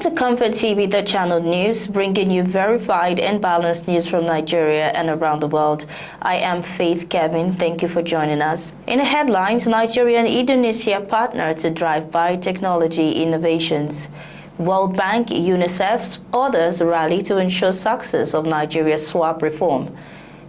Welcome to ComfortTV.channel news, bringing you verified and balanced news from Nigeria and around the world. I am Faith Kevin. Thank you for joining us. In the headlines, Nigeria and Indonesia partner to drive biotechnology innovations. World Bank, UNICEF, others rally to ensure success of Nigeria's swap reform.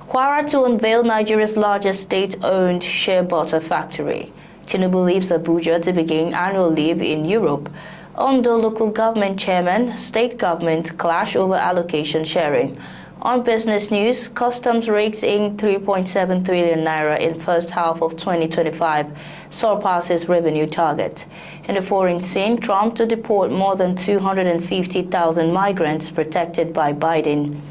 Kwara to unveil Nigeria's largest state-owned shea butter factory. Tinubu leaves Abuja to begin annual leave in Europe. Ondo local government chairman, state government clash over allocation sharing. On business news, customs rakes in 3.7 trillion naira in first half of 2025, surpasses revenue target. In the foreign scene, Trump to deport more than 250,000 migrants protected by Biden.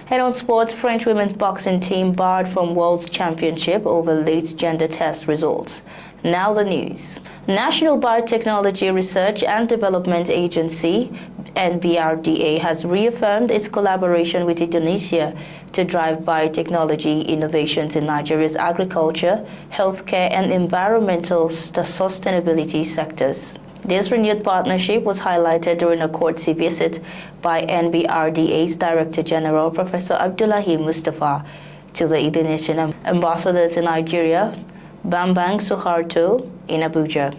And on sports, French women's boxing team barred from World Championship over late gender test results. Now the news. National Biotechnology Research and Development Agency, NBRDA, has reaffirmed its collaboration with Indonesia to drive biotechnology innovations in Nigeria's agriculture, healthcare, and environmental sustainability sectors. This renewed partnership was highlighted during a courtesy visit by NBRDA's Director General, Professor Abdullahi Mustafa, to the Indonesian ambassador to Nigeria, Bambang Suharto, in Abuja.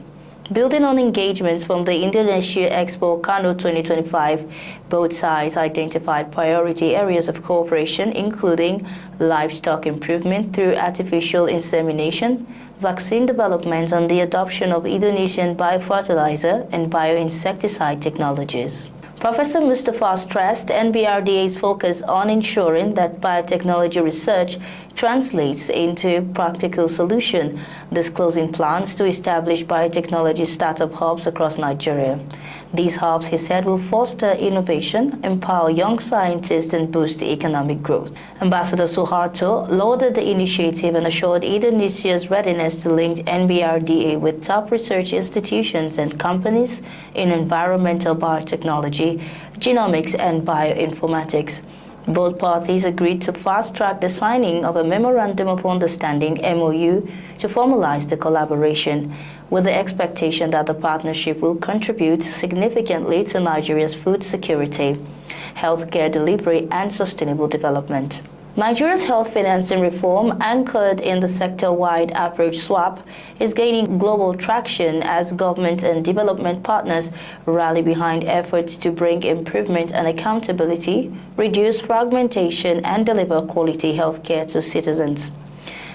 Building on engagements from the Indonesia Expo Kano 2025, both sides identified priority areas of cooperation, including livestock improvement through artificial insemination, vaccine development, and the adoption of Indonesian biofertilizer and bioinsecticide technologies. Professor Mustafa stressed NBRDA's focus on ensuring that biotechnology research translates into practical solutions, disclosing plans to establish biotechnology startup hubs across Nigeria. These hubs, he said, will foster innovation, empower young scientists, and boost economic growth. Ambassador Suharto lauded the initiative and assured Indonesia's readiness to link NBRDA with top research institutions and companies in environmental biotechnology, genomics, and bioinformatics. Both parties agreed to fast-track the signing of a Memorandum of Understanding (MOU) to formalize the collaboration, with the expectation that the partnership will contribute significantly to Nigeria's food security, healthcare delivery, and sustainable development. Nigeria's health financing reform, anchored in the sector-wide approach swap, is gaining global traction as government and development partners rally behind efforts to bring improvement and accountability, reduce fragmentation, and deliver quality healthcare to citizens.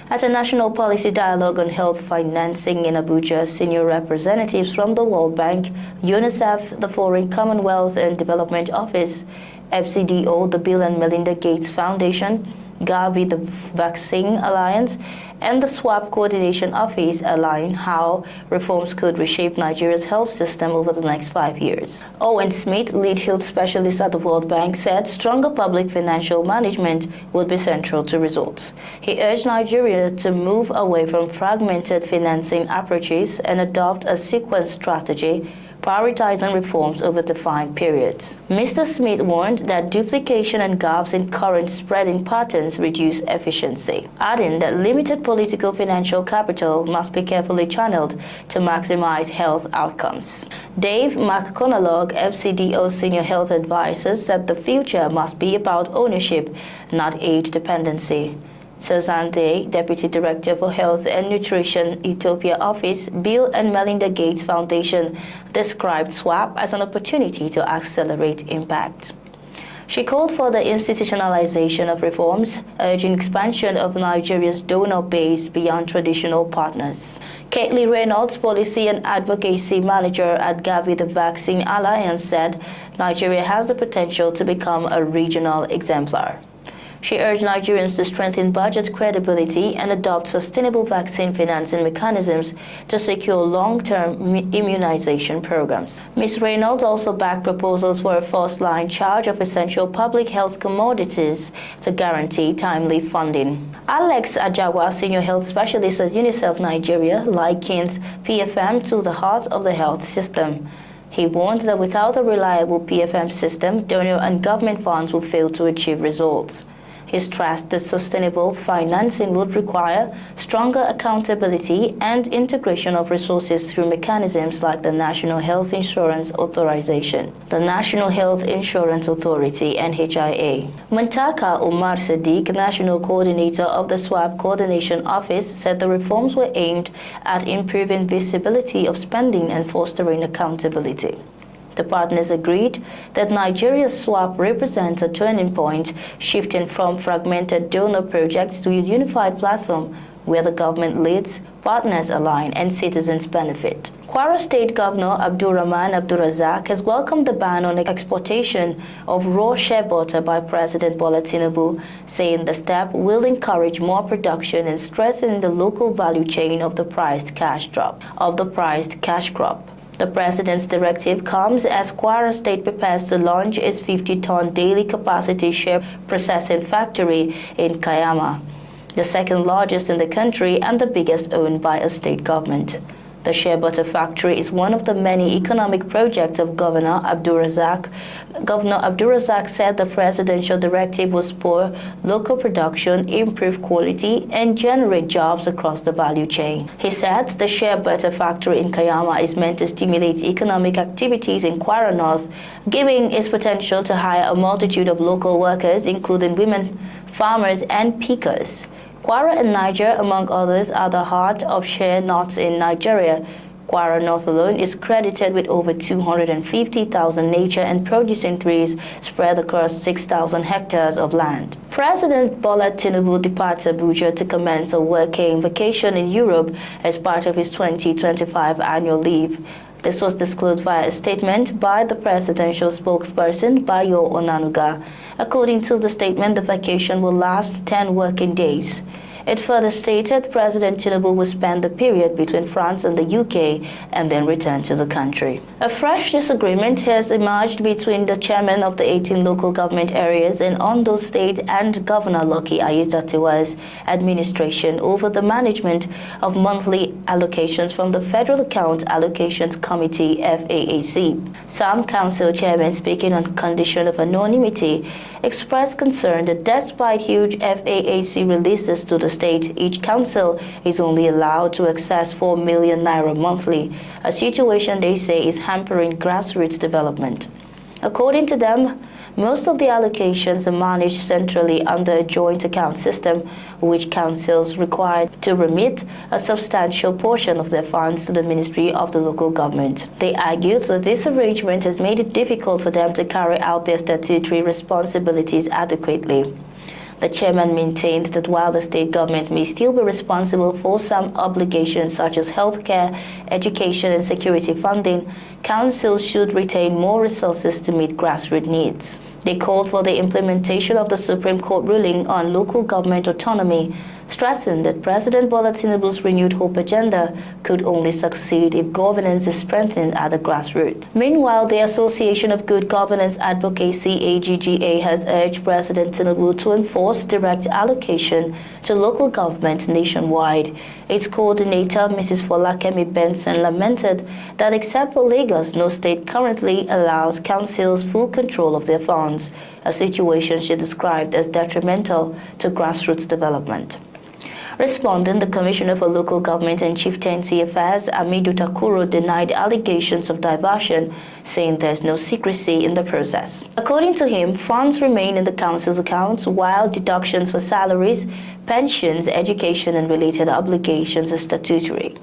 At a national policy dialogue on health financing in Abuja, senior representatives from the World Bank, UNICEF, the Foreign Commonwealth and Development Office, FCDO, the Bill and Melinda Gates Foundation, Gavi, the Vaccine Alliance, and the Swap Coordination Office align how reforms could reshape Nigeria's health system over the next 5 years. Owen Smith, lead health specialist at the World Bank, said stronger public financial management would be central to results. He urged Nigeria to move away from fragmented financing approaches and adopt a sequenced strategy, prioritizing reforms over defined periods. Mr. Smith warned that duplication and gaps in current spreading patterns reduce efficiency, adding that limited political financial capital must be carefully channeled to maximize health outcomes. Dave McConaughey, FCDO Senior Health Advisor, said the future must be about ownership, not age dependency. Susan Day, Deputy Director for Health and Nutrition, Ethiopia Office, Bill and Melinda Gates Foundation, described SWAP as an opportunity to accelerate impact. She called for the institutionalization of reforms, urging expansion of Nigeria's donor base beyond traditional partners. Caitlin Reynolds, Policy and Advocacy Manager at Gavi, the Vaccine Alliance, said Nigeria has the potential to become a regional exemplar. She urged Nigerians to strengthen budget credibility and adopt sustainable vaccine financing mechanisms to secure long-term immunization programs. Ms. Reynolds also backed proposals for a first-line charge of essential public health commodities to guarantee timely funding. Alex Ajawa, Senior Health Specialist at UNICEF Nigeria, likened PFM to the heart of the health system. He warned that without a reliable PFM system, donor and government funds will fail to achieve results. He stressed that sustainable financing would require stronger accountability and integration of resources through mechanisms like the National Health Insurance Authorization, the National Health Insurance Authority, NHIA. Muntaka Umar Sadiq, National Coordinator of the SWAP Coordination Office, said the reforms were aimed at improving visibility of spending and fostering accountability. The partners agreed that Nigeria's SWAP represents a turning point, shifting from fragmented donor projects to a unified platform where the government leads, partners align, and citizens benefit. Kwara State Governor Abdurrahman Abdurrazak has welcomed the ban on exportation of raw shea butter by President Bola Tinubu, saying the step will encourage more production and strengthen the local value chain of the prized cash crop. The president's directive comes as Kwara State prepares to launch its 50-ton daily capacity shea processing factory in Kayama, the second largest in the country and the biggest owned by a state government. The shea butter factory is one of the many economic projects of Governor Abdurrazak. Governor Abdurrazak said the presidential directive will spur local production, improve quality, and generate jobs across the value chain. He said the shea butter factory in Kayama is meant to stimulate economic activities in Kwara North, giving its potential to hire a multitude of local workers, including women, farmers, and pickers. Kwara and Niger, among others, are the heart of shea nuts in Nigeria. Kwara North alone is credited with over 250,000 nature and producing trees spread across 6,000 hectares of land. President Bola Tinubu departs Abuja to commence a working vacation in Europe as part of his 2025 annual leave. This was disclosed via a statement by the presidential spokesperson, Bayo Onanuga. According to the statement, the vacation will last 10 working days. It further stated President Tinubu will spend the period between France and the UK and then return to the country. A fresh disagreement has emerged between the chairman of the 18 local government areas in Ondo State and Governor Lucky Aiyedatiwa's administration over the management of monthly allocations from the Federal Account Allocations Committee, FAAC. Some council chairmen, speaking on condition of anonymity, expressed concern that despite huge FAAC releases to the state, each council is only allowed to access 4 million naira monthly, a situation they say is hampering grassroots development. According to them, most of the allocations are managed centrally under a joint account system, which councils required to remit a substantial portion of their funds to the Ministry of the Local Government. They argued that this arrangement has made it difficult for them to carry out their statutory responsibilities adequately. The chairman maintained that while the state government may still be responsible for some obligations such as healthcare, education, and security funding, councils should retain more resources to meet grassroots needs. They called for the implementation of the Supreme Court ruling on local government autonomy, stressing that President Bola Tinubu's renewed hope agenda could only succeed if governance is strengthened at the grassroots. Meanwhile, the Association of Good Governance Advocacy, AGGA, has urged President Tinubu to enforce direct allocation to local governments nationwide. Its coordinator, Mrs. Folakemi Benson, lamented that except for Lagos, no state currently allows councils full control of their funds, a situation she described as detrimental to grassroots development. Responding, the Commissioner for Local Government and Chieftaincy Affairs, Amidu Takuro, denied allegations of diversion, saying there is no secrecy in the process. According to him, funds remain in the council's accounts, while deductions for salaries, pensions, education, and related obligations are statutory.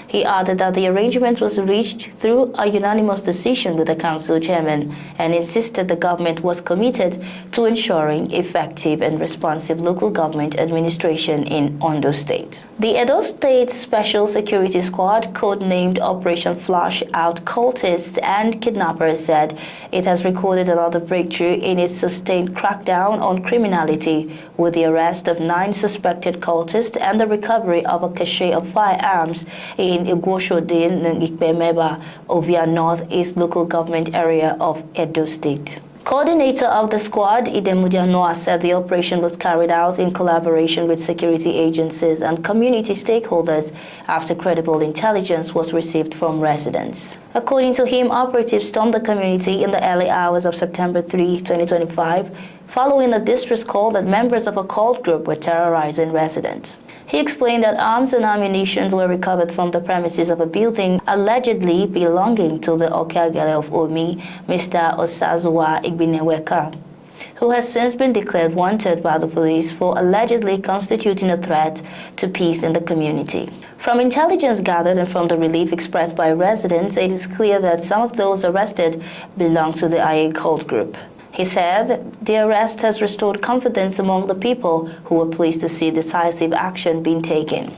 He added that the arrangement was reached through a unanimous decision with the council chairman and insisted the government was committed to ensuring effective and responsive local government administration in Ondo State. The Edo State Special Security Squad, codenamed Operation Flush Out Cultists and Kidnappers, said it has recorded another breakthrough in its sustained crackdown on criminality with the arrest of 9 suspected cultists and the recovery of a cache of firearms in Igwoshodin, Ikpemeba, Ovia North-East local government area of Edo State. Coordinator of the squad, Idemudia Noah, said the operation was carried out in collaboration with security agencies and community stakeholders after credible intelligence was received from residents. According to him, operatives stormed the community in the early hours of September 3, 2025, following a distress call that members of a cult group were terrorizing residents. He explained that arms and ammunition were recovered from the premises of a building allegedly belonging to the Okiagele of Omi, Mr. Osazuwa Igbineweka, who has since been declared wanted by the police for allegedly constituting a threat to peace in the community. From intelligence gathered and from the relief expressed by residents, it is clear that some of those arrested belong to the IA cult group. He said the arrest has restored confidence among the people who were pleased to see decisive action being taken.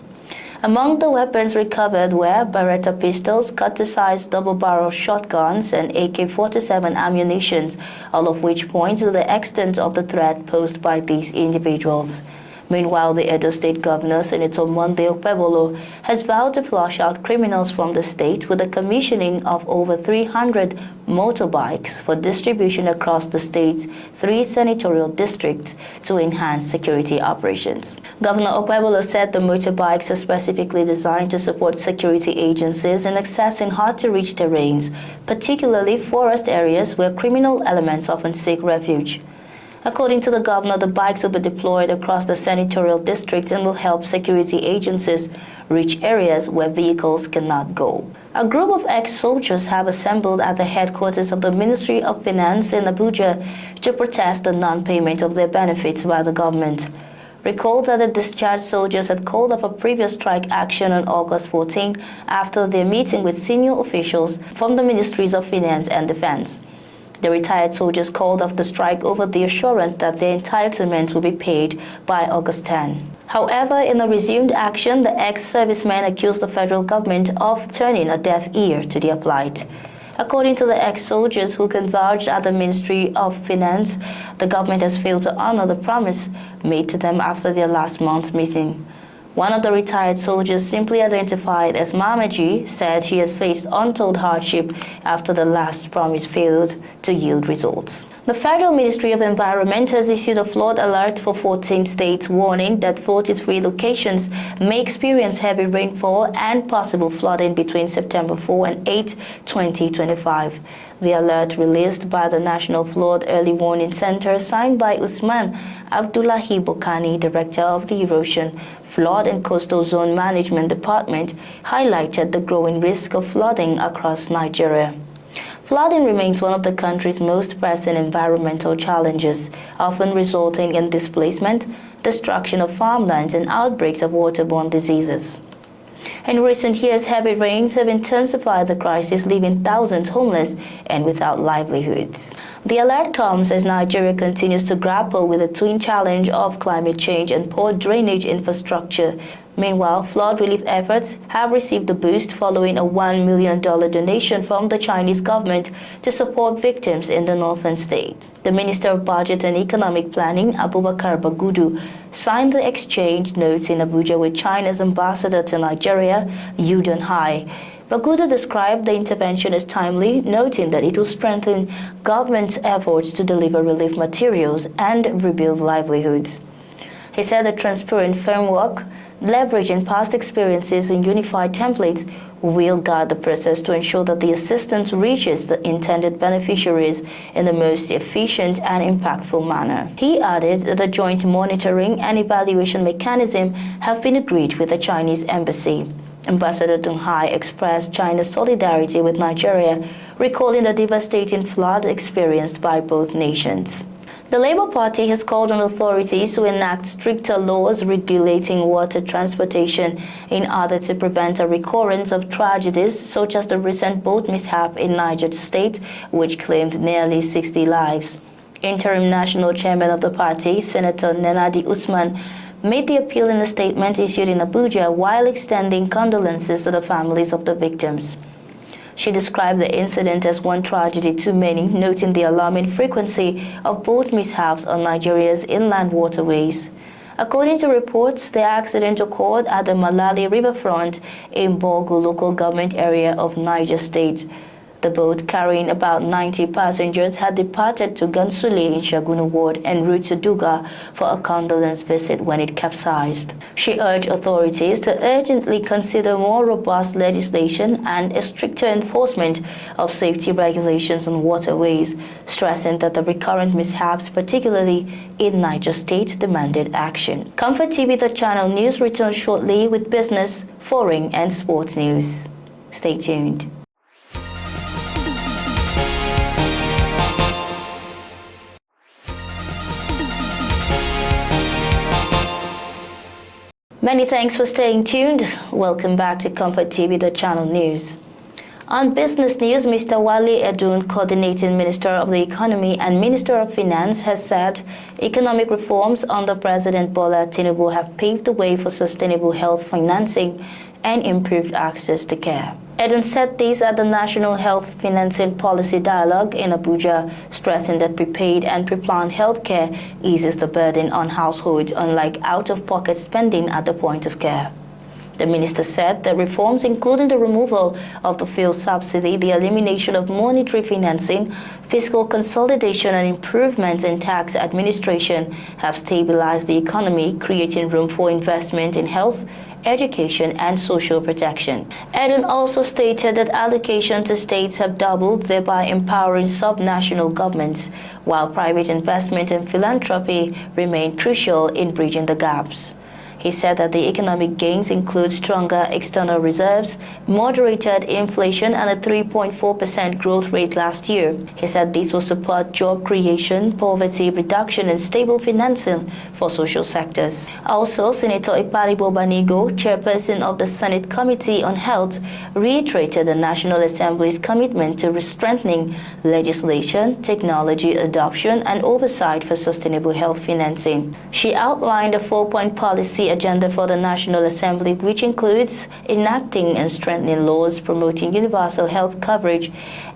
Among the weapons recovered were Beretta pistols, cutter-sized double-barrel shotguns, and AK-47 ammunition, all of which point to the extent of the threat posed by these individuals. Meanwhile, the Edo State Governor, Senator Monday Okpebolo, has vowed to flush out criminals from the state with the commissioning of over 300 motorbikes for distribution across the state's 3 senatorial districts to enhance security operations. Governor Okpebolo said the motorbikes are specifically designed to support security agencies in accessing hard-to-reach terrains, particularly forest areas where criminal elements often seek refuge. According to the governor, the bikes will be deployed across the senatorial districts and will help security agencies reach areas where vehicles cannot go. A group of ex-soldiers have assembled at the headquarters of the Ministry of Finance in Abuja to protest the non-payment of their benefits by the government. Recall that the discharged soldiers had called off a previous strike action on August 14 after their meeting with senior officials from the Ministries of Finance and Defense. The retired soldiers called off the strike over the assurance that their entitlements will be paid by August 10. However, in a resumed action, the ex-servicemen accused the federal government of turning a deaf ear to their plight. According to the ex-soldiers who converged at the Ministry of Finance, the government has failed to honor the promise made to them after their last month's meeting. One of the retired soldiers, simply identified as Mamaji, said she had faced untold hardship after the last promise failed to yield results. The Federal Ministry of Environment has issued a flood alert for 14 states, warning that 43 locations may experience heavy rainfall and possible flooding between September 4 and 8, 2025. The alert, released by the National Flood Early Warning Center, signed by Usman Abdullahi Bokani, Director of the Erosion, Flood and Coastal Zone Management Department, highlighted the growing risk of flooding across Nigeria. Flooding remains one of the country's most pressing environmental challenges, often resulting in displacement, destruction of farmlands, and outbreaks of waterborne diseases. In recent years, heavy rains have intensified the crisis, leaving thousands homeless and without livelihoods. The alert comes as Nigeria continues to grapple with the twin challenge of climate change and poor drainage infrastructure. Meanwhile, flood relief efforts have received a boost following a $1 million donation from the Chinese government to support victims in the northern state. The Minister of Budget and Economic Planning, Abubakar Bagudu, signed the exchange notes in Abuja with China's ambassador to Nigeria, Yu Dunhai. Bagudu described the intervention as timely, noting that it will strengthen government's efforts to deliver relief materials and rebuild livelihoods. He said a transparent framework, leveraging past experiences and unified templates, will guide the process to ensure that the assistance reaches the intended beneficiaries in the most efficient and impactful manner. He added that the joint monitoring and evaluation mechanism have been agreed with the Chinese embassy. Ambassador Deng Hai expressed China's solidarity with Nigeria, recalling the devastating flood experienced by both nations. The Labour Party has called on authorities to enact stricter laws regulating water transportation in order to prevent a recurrence of tragedies such as the recent boat mishap in Niger State, which claimed nearly 60 lives. Interim National Chairman of the party, Senator Nenadi Usman, made the appeal in a statement issued in Abuja while extending condolences to the families of the victims. She described the incident as one tragedy too many, noting the alarming frequency of boat mishaps on Nigeria's inland waterways. According to reports, the accident occurred at the Malali riverfront in Bogu local government area of Niger State. The boat, carrying about 90 passengers, had departed to Gansule in Shagunu Ward en route to Duga for a condolence visit when it capsized. She urged authorities to urgently consider more robust legislation and a stricter enforcement of safety regulations on waterways, stressing that the recurrent mishaps, particularly in Niger State, demanded action. ComfortTV.channel news returns shortly with business, foreign, and sports news. Stay tuned. Many thanks for staying tuned. Welcome back to ComfortTV.channel news. On business news, Mr. Wale Edun, Coordinating Minister of the Economy and Minister of Finance, has said economic reforms under President Bola Tinubu have paved the way for sustainable health financing and improved access to care. Edun said this at the National Health Financing Policy Dialogue in Abuja, stressing that prepaid and pre-planned health care eases the burden on households, unlike out-of-pocket spending at the point of care. The minister said that reforms, including the removal of the fuel subsidy, the elimination of monetary financing, fiscal consolidation, and improvements in tax administration, have stabilized the economy, creating room for investment in health, education, and social protection. Edun also stated that allocations to states have doubled, thereby empowering subnational governments, while private investment and philanthropy remain crucial in bridging the gaps. He said that the economic gains include stronger external reserves, moderated inflation, and a 3.4% growth rate last year. He said this will support job creation, poverty reduction, and stable financing for social sectors. Also, Senator Ikparibo Banigo, chairperson of the Senate Committee on Health, reiterated the National Assembly's commitment to strengthening legislation, technology adoption, and oversight for sustainable health financing. She outlined a 4-point policy agenda for the National Assembly, which includes enacting and strengthening laws promoting universal health coverage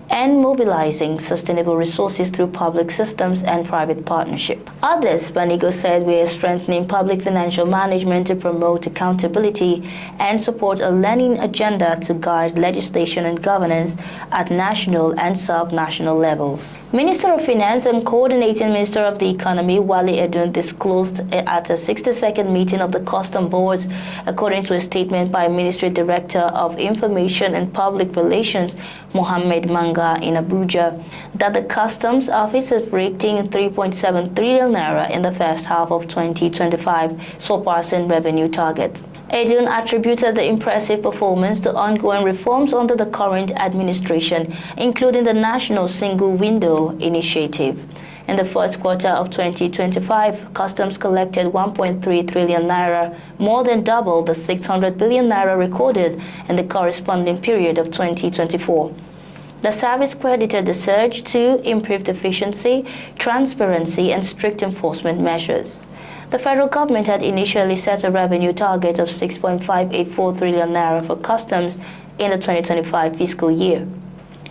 and mobilizing sustainable resources through public systems and private partnership. Others, Banigo said, we are strengthening public financial management to promote accountability and support a learning agenda to guide legislation and governance at national and sub-national levels. Minister of Finance and Coordinating Minister of the Economy, Wale Edun, disclosed at a 62nd meeting of the Custom Boards, according to a statement by Ministry Director of Information and Public Relations, Mohammed Manga, in Abuja, that the Customs Office has raked in 3.7 trillion naira in the first half of 2025, surpassing revenue targets. Edun attributed the impressive performance to ongoing reforms under the current administration, including the National Single Window Initiative. In the first quarter of 2025, Customs collected 1.3 trillion naira, more than double the 600 billion naira recorded in the corresponding period of 2024. The service credited the surge to improved efficiency, transparency, and strict enforcement measures. The federal government had initially set a revenue target of 6.584 trillion naira for customs in the 2025 fiscal year.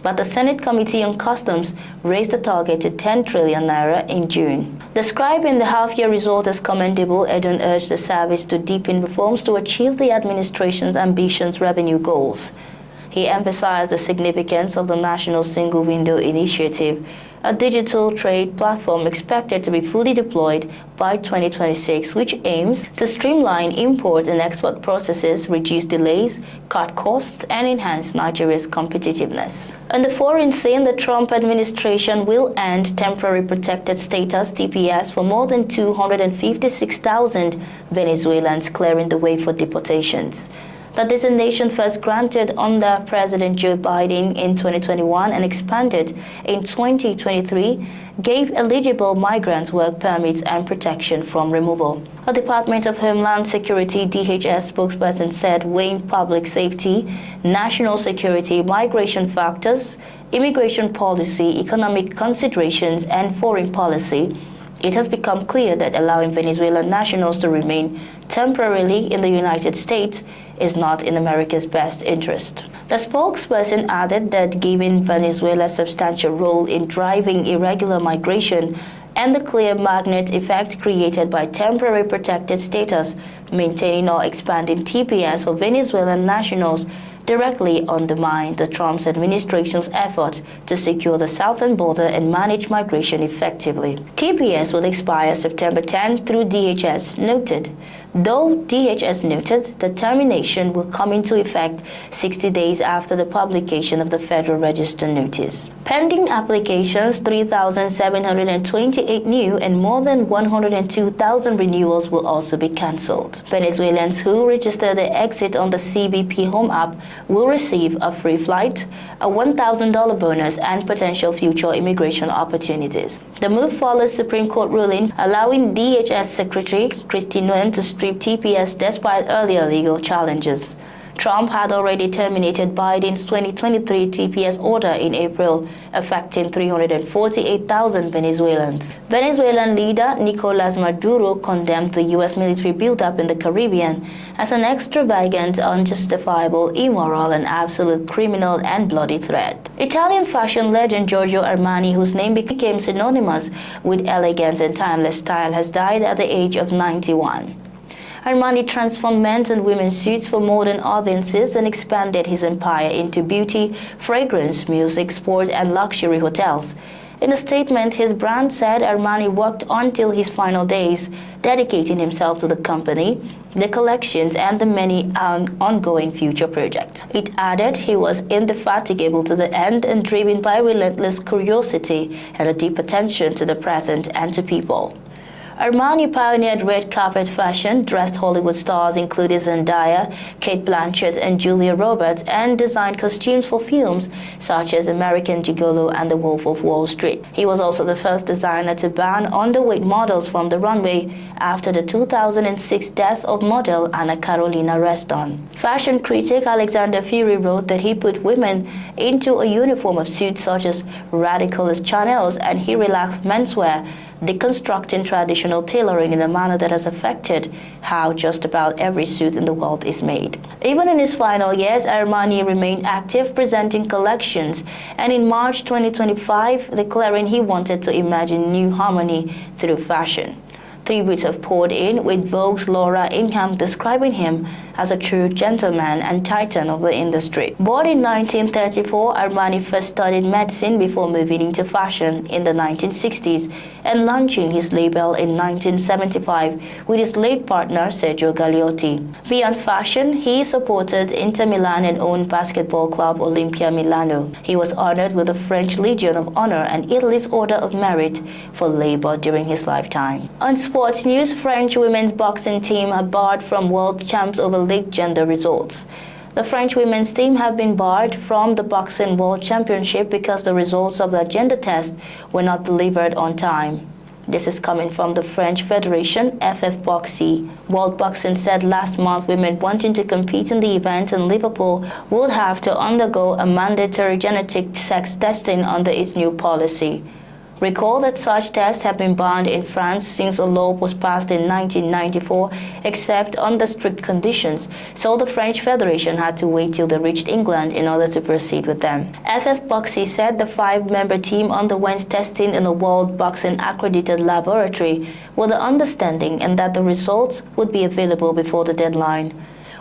But the Senate Committee on Customs raised the target to 10 trillion naira in June. Describing the half-year result as commendable, Edun urged the service to deepen reforms to achieve the administration's ambitious revenue goals. He emphasized the significance of the National Single Window Initiative, a digital trade platform expected to be fully deployed by 2026, which aims to streamline import and export processes, reduce delays, cut costs, and enhance Nigeria's competitiveness. On the foreign scene, the Trump administration will end temporary protected status (TPS) for more than 256,000 Venezuelans, clearing the way for deportations. The designation, first granted under President Joe Biden in 2021 and expanded in 2023, gave eligible migrants work permits and protection from removal. A Department of Homeland Security (DHS) spokesperson said, weighing public safety, national security, migration factors, immigration policy, economic considerations, and foreign policy, it has become clear that allowing Venezuelan nationals to remain temporarily in the United States is not in America's best interest. The spokesperson added that given Venezuela's substantial role in driving irregular migration and the clear magnet effect created by temporary protected status, maintaining or expanding TPS for Venezuelan nationals directly undermine the Trump administration's effort to secure the southern border and manage migration effectively. TPS will expire September 10 through DHS noted. Though DHS noted the termination will come into effect 60 days after the publication of the Federal Register notice. Pending applications, 3,728 new and more than 102,000 renewals will also be cancelled. Venezuelans who register their exit on the CBP Home app will receive a free flight, a $1,000 bonus, and potential future immigration opportunities. The move follows Supreme Court ruling allowing DHS Secretary Kristi Noem to strip TPS despite earlier legal challenges. Trump had already terminated Biden's 2023 TPS order in April, affecting 348,000 Venezuelans. Venezuelan leader Nicolas Maduro condemned the U.S. military buildup in the Caribbean as an extravagant, unjustifiable, immoral, and absolute criminal and bloody threat. Italian fashion legend Giorgio Armani, whose name became synonymous with elegance and timeless style, has died at the age of 91. Armani transformed men's and women's suits for modern audiences and expanded his empire into beauty, fragrance, music, sport, and luxury hotels. In a statement, his brand said Armani worked until his final days, dedicating himself to the company, the collections, and the many ongoing future projects. It added he was indefatigable to the end and driven by relentless curiosity and a deep attention to the present and to people. Armani pioneered red carpet fashion, dressed Hollywood stars including Zendaya, Kate Blanchett, and Julia Roberts, and designed costumes for films such as American Gigolo and The Wolf of Wall Street. He was also the first designer to ban underweight models from the runway after the 2006 death of model Anna Carolina Reston. Fashion critic Alexander Fury wrote that he put women into a uniform of suits such as radicalist Chanel's, and he relaxed menswear, deconstructing traditional tailoring in a manner that has affected how just about every suit in the world is made. Even in his final years, Armani remained active, presenting collections, and in March 2025, declaring he wanted to imagine new harmony through fashion. Tributes have poured in, with Vogue's Laura Ingham describing him as a true gentleman and titan of the industry. Born in 1934, Armani first studied medicine before moving into fashion in the 1960s and launching his label in 1975 with his late partner Sergio Gagliotti. Beyond fashion, he supported Inter Milan and owned basketball club Olimpia Milano. He was honored with the French Legion of Honor and Italy's Order of Merit for labor during his lifetime. On sports news, French women's boxing team are barred from world champs over league gender results. The French women's team have been barred from the Boxing World Championship because the results of the gender test were not delivered on time. This is coming from the French Federation, FFBoxy. World Boxing said last month women wanting to compete in the event in Liverpool would have to undergo a mandatory genetic sex testing under its new policy. Recall that such tests have been banned in France since a law was passed in 1994, except under strict conditions, so the French Federation had to wait till they reached England in order to proceed with them. FFBoxy said the 5-member team underwent testing in a World Boxing accredited laboratory with the understanding and that the results would be available before the deadline.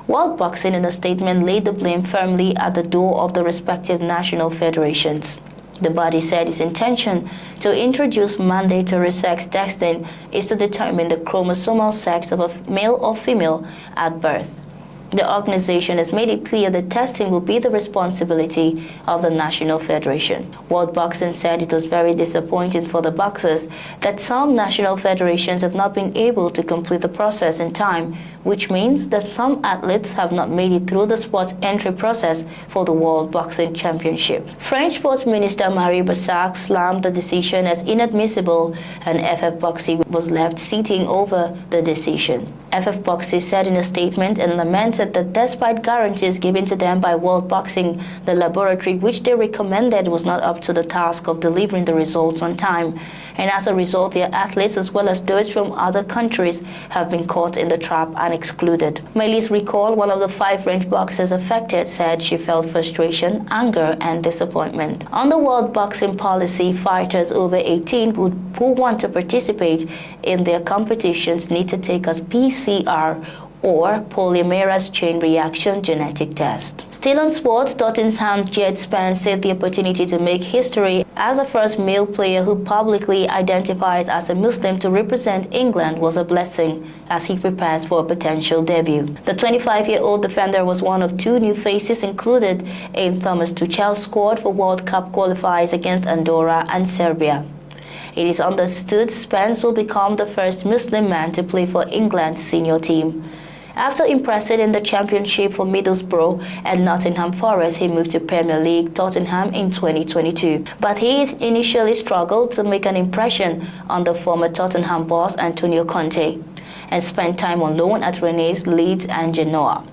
World Boxing in a statement laid the blame firmly at the door of the respective national federations. The body said its intention to introduce mandatory sex testing is to determine the chromosomal sex of a male or female at birth. The organization has made it clear that testing will be the responsibility of the National Federation. World Boxing said it was very disappointing for the boxers that some national federations have not been able to complete the process in time, which means that some athletes have not made it through the sports entry process for the World Boxing Championship. French Sports Minister Marie Brissac slammed the decision as inadmissible, and FFBoxy was left sitting over the decision. FFBoxy said in a statement and lamented that despite guarantees given to them by World Boxing, the laboratory which they recommended was not up to the task of delivering the results on time. And as a result, their athletes as well as those from other countries have been caught in the trap and excluded. Maëlys Recall, one of the 5 French boxers affected, said she felt frustration, anger, and disappointment. On the World Boxing policy, fighters over 18 who want to participate in their competitions need to take a PCR or polymerase chain reaction genetic test. Still on sports, Tottenham Jet Spence said the opportunity to make history as the first male player who publicly identifies as a Muslim to represent England was a blessing as he prepares for a potential debut. The 25-year-old defender was one of two new faces included in Thomas Tuchel's squad for World Cup qualifiers against Andorra and Serbia. It is understood Spence will become the first Muslim man to play for England's senior team. After impressing in the Championship for Middlesbrough and Nottingham Forest, he moved to Premier League Tottenham in 2022. But he initially struggled to make an impression on the former Tottenham boss Antonio Conte and spent time on loan at Rennes, Leeds and Genoa.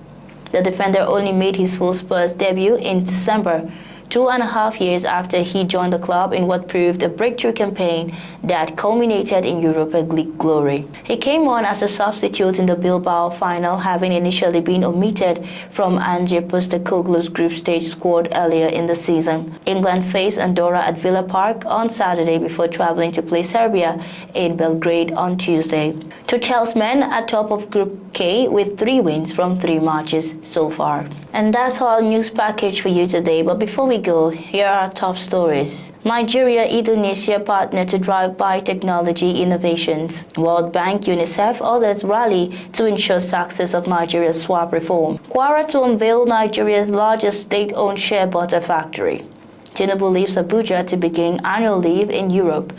The defender only made his full Spurs debut in December, 2.5 years after he joined the club in what proved a breakthrough campaign that culminated in Europa League glory. He came on as a substitute in the Bilbao final, having initially been omitted from Ange Postecoglou's group stage squad earlier in the season. England faced Andorra at Villa Park on Saturday before traveling to play Serbia in Belgrade on Tuesday. Tuchel's men are top of Group K with 3 wins from 3 matches so far. And that's our news package for you today. But before we go, here are our top stories. Nigeria-Indonesia partner to drive biotechnology innovations. World Bank, UNICEF, others rally to ensure success of Nigeria's swap reform. Kwara to unveil Nigeria's largest state-owned shea butter factory. Tinubu leaves Abuja to begin annual leave in Europe.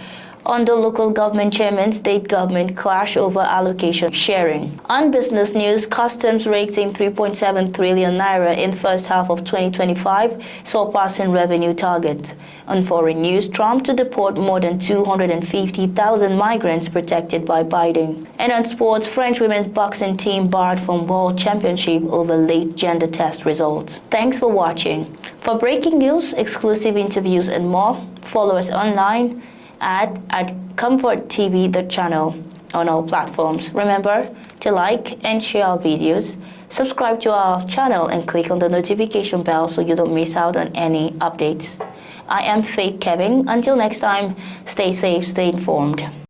Under local government chairman, state government clash over allocation sharing. On business news, customs rakes in 3.7 trillion naira in first half of 2025, surpassing revenue targets. On foreign news, Trump to deport more than 250,000 migrants protected by Biden. And on sports, French women's boxing team barred from World Championship over late gender test results. Thanks for watching. For breaking news, exclusive interviews and more, follow us online at ComfortTV.channel on all platforms. Remember to like and share our videos, subscribe to our channel and click on the notification bell so you don't miss out on any updates. I am Faith Kevin. Until next time, stay safe, stay informed.